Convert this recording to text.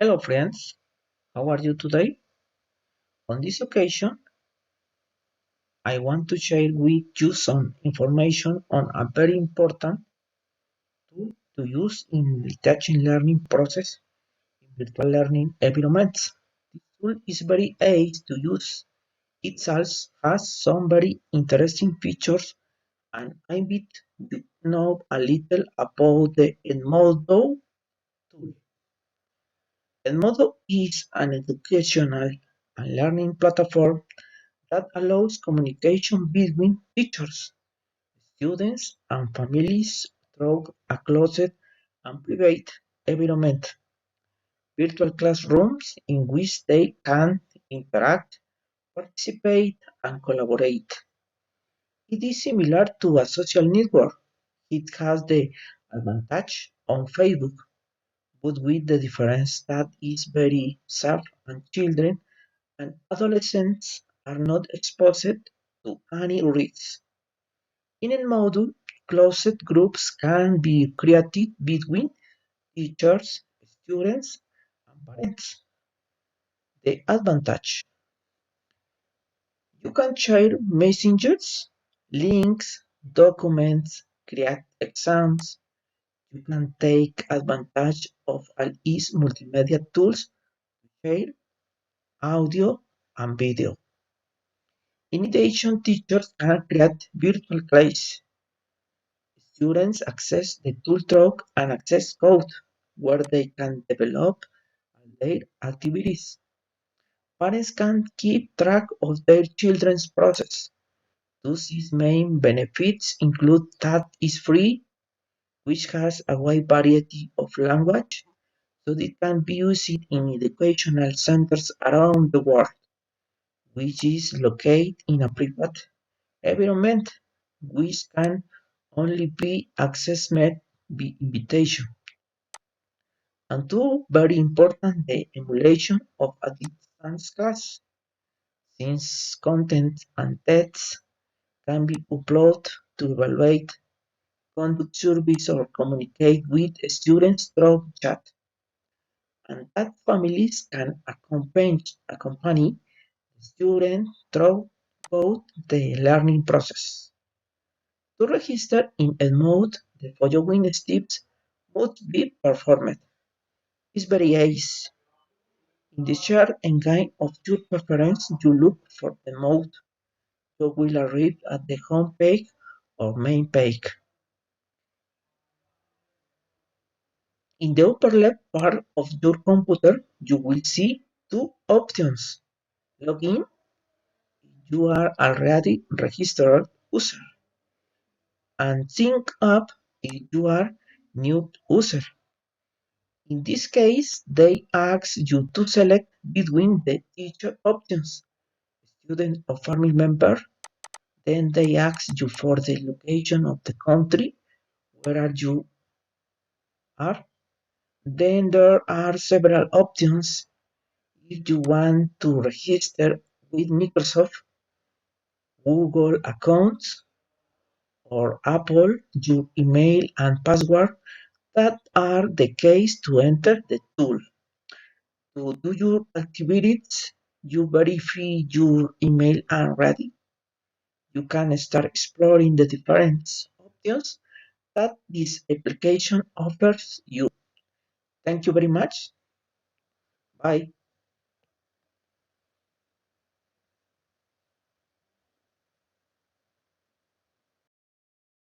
Hello friends, how are you today? On this occasion, I want to share with you some information on a very important tool to use in the teaching learning process in virtual learning environments. This tool is very easy to use. It also has some very interesting features and I bet you know a little about the EDMODO tool. EDMODO is an educational and learning platform that allows communication between teachers, students, and families through a closed and private environment, virtual classrooms in which they can interact, participate, and collaborate. It is similar to a social network. It has the advantage on Facebook, but with the difference that it's very safe and children and adolescents are not exposed to any risks. In a module, closed groups can be created between teachers, students, and parents. The advantage: you can share messages, links, documents, create exams. You can take advantage of all these multimedia tools to share audio and video. In addition, teachers can create virtual classes. Students access the tool through an access code where they can develop their activities. Parents can keep track of their children's process. Thus, its main benefits include that it's free, which has a wide variety of language, so it can be used in educational centers around the world, which is located in a private environment, which can only be accessed by invitation. And two, very important, the emulation of a distance class, since content and text can be uploaded to evaluate, conduct surveys, or communicate with students through chat, and that families can accompany the student through both the learning process. To register in EDMODO, the following steps must be performed. It's very easy. In the chart engine of your preference, you look for the mode. You will arrive at the home page or main page. In the upper left part of your computer, you will see two options. Login, you are already registered user, and Sync Up if you are new user. In this case, they ask you to select between the teacher options, student or family member. Then they ask you for the location of the country where you are. Then there are several options. If you want to register with Microsoft, Google accounts, or Apple, your email and password that are the case to enter the tool. To do your activities, you verify your email and ready. You can start exploring the different options that this application offers you. Thank you very much. Bye.